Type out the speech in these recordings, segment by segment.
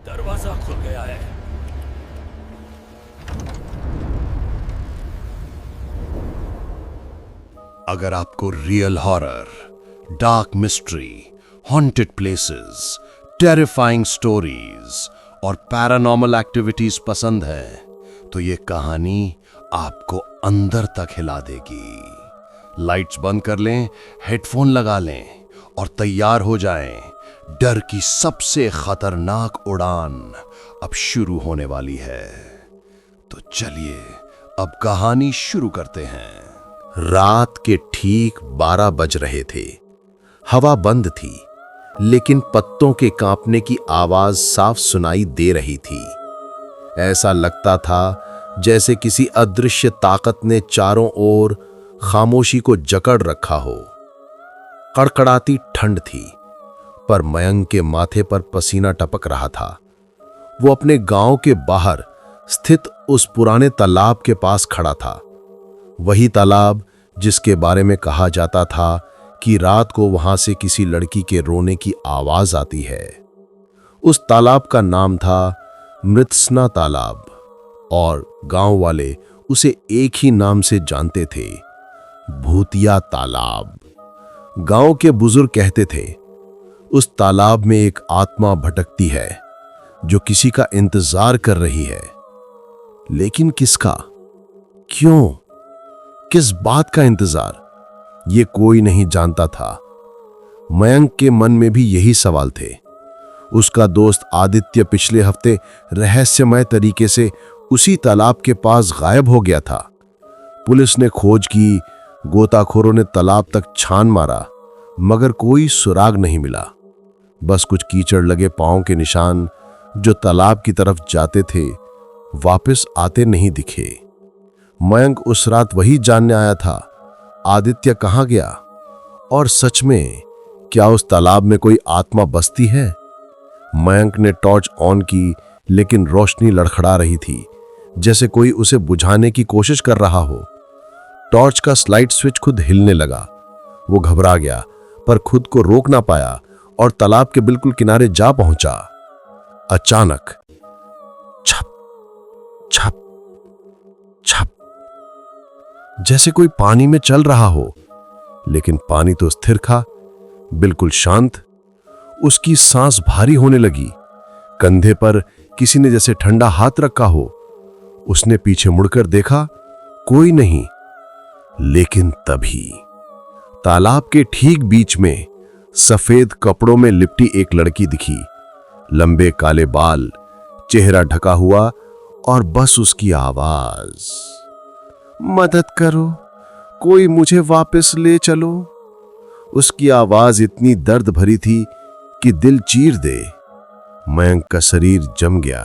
दरवाजा खुल गया है। अगर आपको real horror, dark mystery, haunted places, terrifying stories और पैरानॉर्मल एक्टिविटीज पसंद है तो ये कहानी आपको अंदर तक हिला देगी। लाइट्स बंद कर लें, हेडफोन लगा लें और तैयार हो जाएं। डर की सबसे खतरनाक उड़ान अब शुरू होने वाली है। तो चलिए अब कहानी शुरू करते हैं। रात के ठीक 12 बज रहे थे। हवा बंद थी, लेकिन पत्तों के कांपने की आवाज साफ सुनाई दे रही थी। ऐसा लगता था जैसे किसी अदृश्य ताकत ने चारों ओर खामोशी को जकड़ रखा हो। कड़कड़ाती ठंड थी, पर मयंक के माथे पर पसीना टपक रहा था। वो अपने गांव के बाहर स्थित उस पुराने तालाब के पास खड़ा था। वही तालाब जिसके बारे में कहा जाता था कि रात को वहां से किसी लड़की के रोने की आवाज आती है। उस तालाब का नाम था मृत्सना तालाब और गांव वाले उसे एक ही नाम से जानते थे, भूतिया तालाब। गांव के बुजुर्ग कहते थे, उस तालाब में एक आत्मा भटकती है जो किसी का इंतजार कर रही है। लेकिन किसका? क्यों? किस बात का इंतजार? ये कोई नहीं जानता था। मयंक के मन में भी यही सवाल थे। उसका दोस्त आदित्य पिछले हफ्ते रहस्यमय तरीके से उसी तालाब के पास गायब हो गया था। पुलिस ने खोज की, गोताखोरों ने तालाब तक छान मारा, मगर कोई सुराग नहीं मिला। बस कुछ कीचड़ लगे पांव के निशान जो तालाब की तरफ जाते थे, वापस आते नहीं दिखे। मयंक उस रात वही जानने आया था, आदित्य कहाँ गया और सच में क्या उस तालाब में कोई आत्मा बसती है। मयंक ने टॉर्च ऑन की, लेकिन रोशनी लड़खड़ा रही थी, जैसे कोई उसे बुझाने की कोशिश कर रहा हो। टॉर्च का स्लाइड स्विच खुद हिलने लगा। वो घबरा गया, पर खुद को रोक ना पाया और तालाब के बिल्कुल किनारे जा पहुंचा। अचानक छप छप छप, जैसे कोई पानी में चल रहा हो, लेकिन पानी तो स्थिर था, बिल्कुल शांत। उसकी सांस भारी होने लगी। कंधे पर किसी ने जैसे ठंडा हाथ रखा हो। उसने पीछे मुड़कर देखा, कोई नहीं। लेकिन तभी तालाब के ठीक बीच में सफेद कपड़ों में लिपटी एक लड़की दिखी। लंबे काले बाल, चेहरा ढका हुआ और बस उसकी आवाज, मदद करो, कोई मुझे वापस ले चलो। उसकी आवाज इतनी दर्द भरी थी कि दिल चीर दे। मयंक का शरीर जम गया।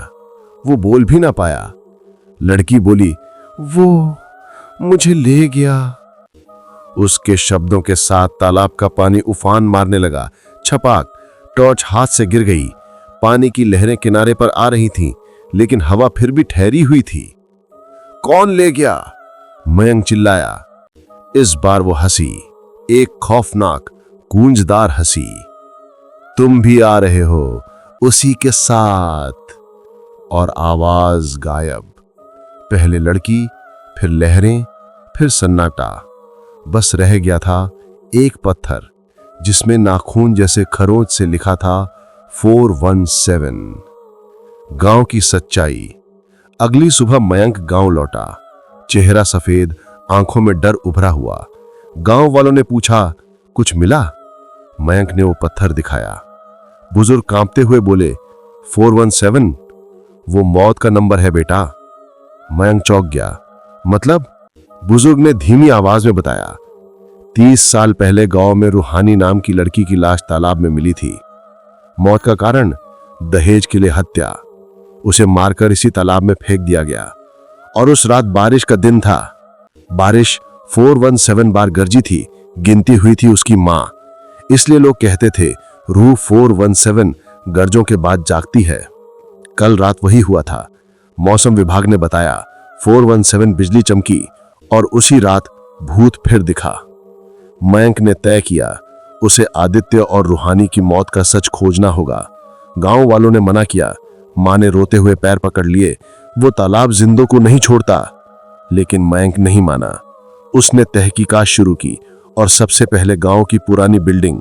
वो बोल भी ना पाया। लड़की बोली, वो मुझे ले गया। उसके शब्दों के साथ तालाब का पानी उफान मारने लगा। छपाक, टॉर्च हाथ से गिर गई। पानी की लहरें किनारे पर आ रही थीं, लेकिन हवा फिर भी ठहरी हुई थी। कौन ले गया? मयंक चिल्लाया। इस बार वो हंसी, एक खौफनाक गूंजदार हंसी। तुम भी आ रहे हो उसी के साथ। और आवाज गायब। पहले लड़की, फिर लहरें, फिर सन्नाटा। बस रह गया था एक पत्थर जिसमें नाखून जैसे खरोंच से लिखा था 417। गांव की सच्चाई। अगली सुबह मयंक गांव लौटा। चेहरा सफेद, आंखों में डर उभरा हुआ। गांव वालों ने पूछा, कुछ मिला? मयंक ने वो पत्थर दिखाया। बुजुर्ग कांपते हुए बोले, 417 वो मौत का नंबर है बेटा। मयंक चौंक गया। मतलब? बुजुर्ग ने धीमी आवाज में बताया, 30 साल पहले गांव में रूहानी नाम की लड़की की लाश तालाब में मिली थी। मौत का कारण दहेज के लिए हत्या। उसे मारकर इसी तालाब में फेंक दिया गया। और उस रात बारिश का दिन था। बारिश 417 बार गरजी थी। गिनती हुई थी उसकी मां। इसलिए लोग कहते थे, रूह 417 गरजों के बाद जागती है। कल रात वही हुआ था। मौसम विभाग ने बताया, 417 बिजली चमकी और उसी रात भूत फिर दिखा। मयंक ने तय किया, उसे आदित्य और रूहानी की मौत का सच खोजना होगा। गांव वालों ने मना किया, माँ ने रोते हुए पैर पकड़ लिए। वो तालाब जिंदों को नहीं छोड़ता। लेकिन मयंक नहीं माना। उसने तहकीकात शुरू की और सबसे पहले गांव की पुरानी बिल्डिंग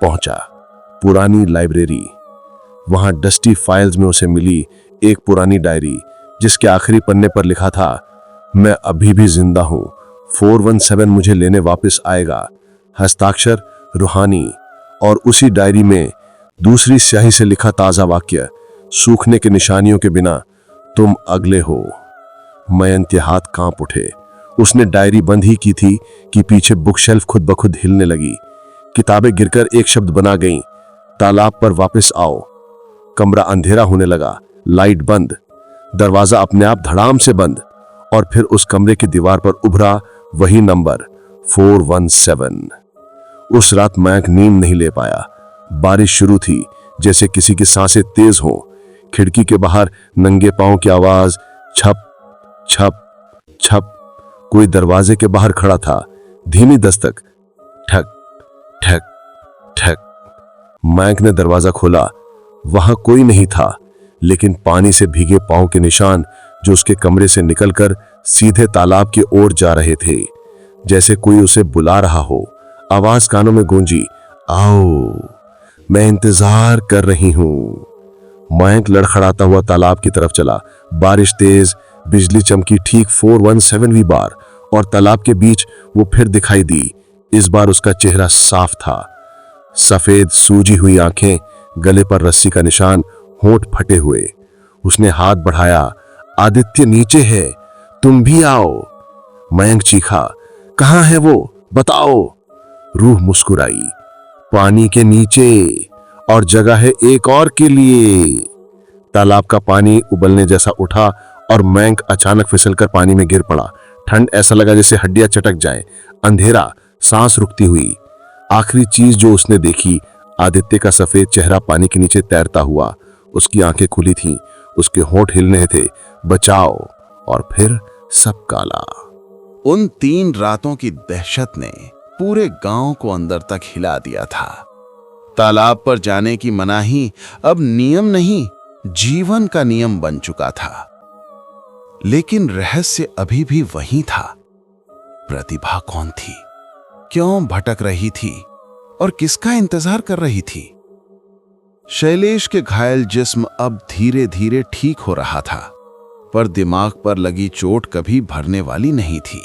पहुंचा। पुरानी लाइब्रेरी। वहां डस्टी फाइल्स में उसे मिली एक पुरानी डायरी, जिसके आखिरी पन्ने पर लिखा था, मैं अभी भी जिंदा हूं, 417 मुझे लेने वापस आएगा। हस्ताक्षर रूहानी। और उसी डायरी में दूसरी स्याही से लिखा ताजा वाक्य, सूखने के निशानियों के बिना तुम अगले हो। मयंक के हाथ कांप उठे। उसने डायरी बंद ही की थी कि पीछे बुक शेल्फ खुद ब खुद हिलने लगी। किताबें गिरकर एक शब्द बना गईं, तालाब पर वापस आओ। कमरा अंधेरा होने लगा, लाइट बंद, दरवाजा अपने आप धड़ाम से बंद। और फिर उस कमरे की दीवार पर उभरा वही नंबर 417। उस रात मयंक नींद नहीं ले पाया। बारिश शुरू थी, जैसे किसी की सांसें तेज हों। खिड़की के बाहर नंगे पांव की आवाज, छप छप छप। कोई दरवाजे के बाहर खड़ा था, धीमी दस्तक, ठक ठक ठक। मयंक ने दरवाजा खोला। वहां कोई नहीं था, लेकिन पानी से भीगे पांव के निशान जो उसके कमरे से निकलकर सीधे तालाब की ओर जा रहे थे, जैसे कोई उसे बुला रहा हो। आवाज कानों में गूंजी, आओ, मैं इंतजार कर रही हूं। मयंक लड़खड़ाता हुआ तालाब की तरफ चला। बारिश तेज, बिजली चमकी ठीक 417वीं बार, और तालाब के बीच वो फिर दिखाई दी। इस बार उसका चेहरा साफ था, सफेद सूजी हुई आंखें, गले पर रस्सी का निशान, होंठ फटे हुए। उसने हाथ बढ़ाया, आदित्य नीचे है, तुम भी आओ। मयंक चीखा, कहां है वो, बताओ। रूह मुस्कुराई, पानी के नीचे, और जगह है एक और के लिए। तालाब का पानी उबलने जैसा उठा और मयंक अचानक फिसलकर पानी में गिर पड़ा। ठंड ऐसा लगा जैसे हड्डियां चटक जाएं। अंधेरा, सांस रुकती हुई। आखिरी चीज जो उसने देखी, आदित्य का सफेद चेहरा पानी के नीचे तैरता हुआ। उसकी आंखें खुली थीं, उसके होंठ हिल रहे थे, बचाओ। और फिर सब काला। उन 3 रातों की दहशत ने पूरे गांव को अंदर तक हिला दिया था। तालाब पर जाने की मनाही अब नियम नहीं, जीवन का नियम बन चुका था। लेकिन रहस्य अभी भी वही था। प्रतिभा कौन थी, क्यों भटक रही थी, और किसका इंतजार कर रही थी? शैलेश के घायल जिस्म अब धीरे धीरे ठीक हो रहा था, पर दिमाग पर लगी चोट कभी भरने वाली नहीं थी।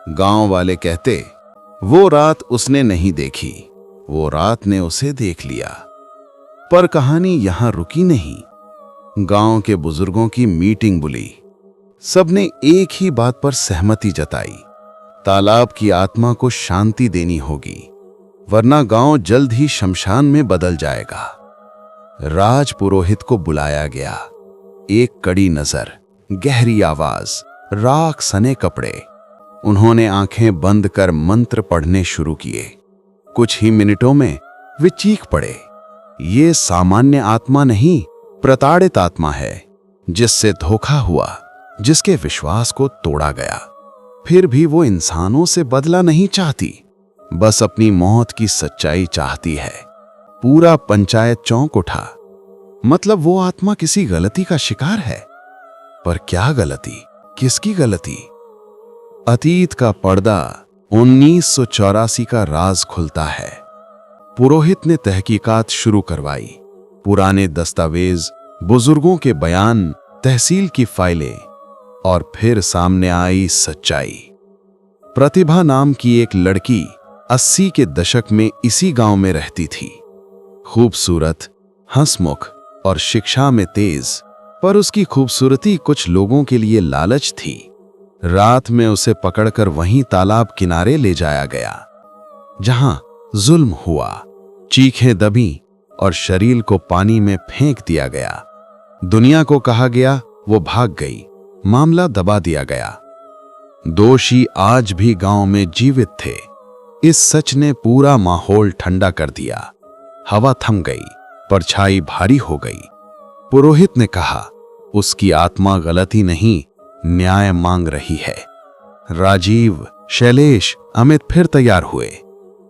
गांव वाले कहते, वो रात उसने नहीं देखी, वो रात ने उसे देख लिया। पर कहानी यहां रुकी नहीं। गांव के बुजुर्गों की मीटिंग बुली। सबने एक ही बात पर सहमति जताई, तालाब की आत्मा को शांति देनी होगी, वरना गांव जल्द ही शमशान में बदल जाएगा। राज पुरोहित को बुलाया गया। एक कड़ी नजर, गहरी आवाज, राख सने कपड़े। उन्होंने आंखें बंद कर मंत्र पढ़ने शुरू किए। कुछ ही मिनटों में वे चीख पड़े, ये सामान्य आत्मा नहीं, प्रताड़ित आत्मा है, जिससे धोखा हुआ, जिसके विश्वास को तोड़ा गया। फिर भी वो इंसानों से बदला नहीं चाहती, बस अपनी मौत की सच्चाई चाहती है। पूरा पंचायत चौंक उठा। मतलब वो आत्मा किसी गलती का शिकार है। पर क्या गलती, किसकी गलती? अतीत का पर्दा, 1984 का राज खुलता है। पुरोहित ने तहकीकात शुरू करवाई। पुराने दस्तावेज, बुजुर्गों के बयान, तहसील की फाइलें, और फिर सामने आई सच्चाई। प्रतिभा नाम की एक लड़की 80 के दशक में इसी गांव में रहती थी। खूबसूरत, हंसमुख और शिक्षा में तेज, पर उसकी खूबसूरती कुछ लोगों के लिए लालच थी। रात में उसे पकड़कर वहीं तालाब किनारे ले जाया गया, जहां जुल्म हुआ, चीखें दबी और शरीर को पानी में फेंक दिया गया। दुनिया को कहा गया वो भाग गई, मामला दबा दिया गया। दोषी आज भी गांव में जीवित थे। इस सच ने पूरा माहौल ठंडा कर दिया। हवा थम गई, परछाई भारी हो गई। पुरोहित ने कहा, उसकी आत्मा गलती नहीं, न्याय मांग रही है। राजीव, शैलेश, अमित फिर तैयार हुए।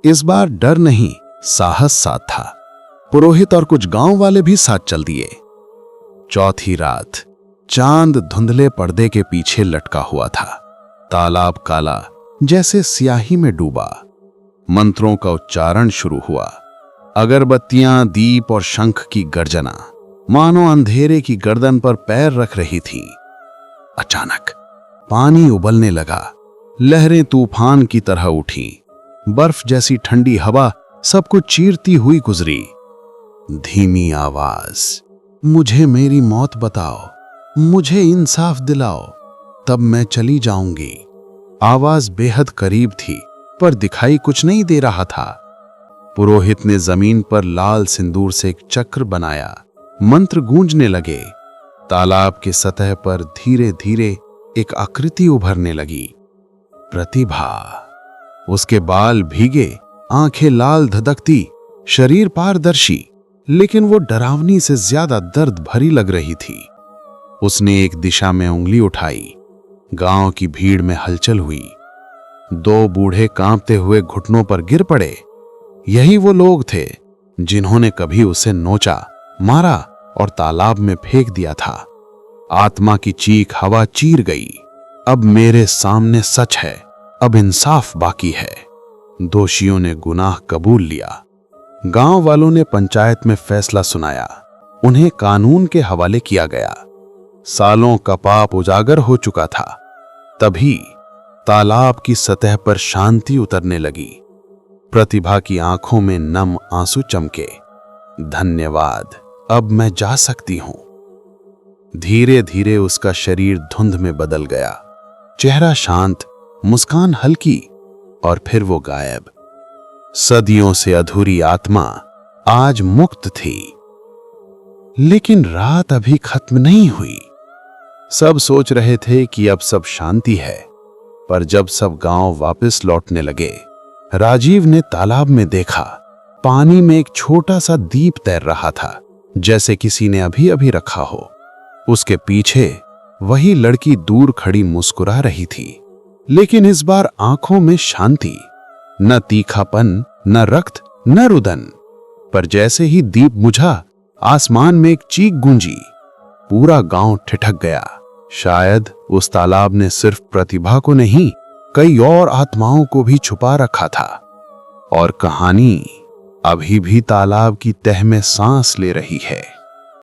इस बार डर नहीं, साहस साथ था। पुरोहित और कुछ गांव वाले भी साथ चल दिए। चौथी रात चांद धुंधले पर्दे के पीछे लटका हुआ था। तालाब काला जैसे स्याही में डूबा। मंत्रों का उच्चारण शुरू हुआ। अगरबत्तियां, दीप और शंख की गर्जना मानो अंधेरे की गर्दन पर पैर रख रही थी। अचानक पानी उबलने लगा। लहरें तूफान की तरह उठी। बर्फ जैसी ठंडी हवा सबको चीरती हुई गुजरी। धीमी आवाज, मुझे मेरी मौत बताओ, मुझे इंसाफ दिलाओ, तब मैं चली जाऊंगी। आवाज बेहद करीब थी पर दिखाई कुछ नहीं दे रहा था। पुरोहित ने जमीन पर लाल सिंदूर से एक चक्र बनाया। मंत्र गूंजने लगे। तालाब की सतह पर धीरे धीरे एक आकृति उभरने लगी। प्रतिभा। उसके बाल भीगे, आंखें लाल धधकती, शरीर पारदर्शी, लेकिन वो डरावनी से ज्यादा दर्द भरी लग रही थी। उसने एक दिशा में उंगली उठाई। गांव की भीड़ में हलचल हुई। 2 बूढ़े कांपते हुए घुटनों पर गिर पड़े। यही वो लोग थे जिन्होंने कभी उसे नोचा, मारा और तालाब में फेंक दिया था। आत्मा की चीख हवा चीर गई। अब मेरे सामने सच है, अब इंसाफ बाकी है। दोषियों ने गुनाह कबूल लिया। गांव वालों ने पंचायत में फैसला सुनाया। उन्हें कानून के हवाले किया गया। सालों का पाप उजागर हो चुका था। तभी तालाब की सतह पर शांति उतरने लगी। प्रतिभा की आंखों में नम आंसू चमके। धन्यवाद, अब मैं जा सकती हूं। धीरे धीरे उसका शरीर धुंध में बदल गया। चेहरा शांत, मुस्कान हल्की, और फिर वो गायब। सदियों से अधूरी आत्मा आज मुक्त थी। लेकिन रात अभी खत्म नहीं हुई। सब सोच रहे थे कि अब सब शांति है, पर जब सब गांव वापस लौटने लगे, राजीव ने तालाब में देखा। पानी में एक छोटा सा दीप तैर रहा था, जैसे किसी ने अभी अभी रखा हो। उसके पीछे वही लड़की दूर खड़ी मुस्कुरा रही थी, लेकिन इस बार आंखों में शांति। न तीखापन, न रक्त, न रुदन। पर जैसे ही दीप बुझा, आसमान में एक चीख गूंजी। पूरा गांव ठिठक गया। शायद उस तालाब ने सिर्फ प्रतिभा को नहीं, कई और आत्माओं को भी छुपा रखा था। और कहानी अभी भी तालाब की तह में सांस ले रही है।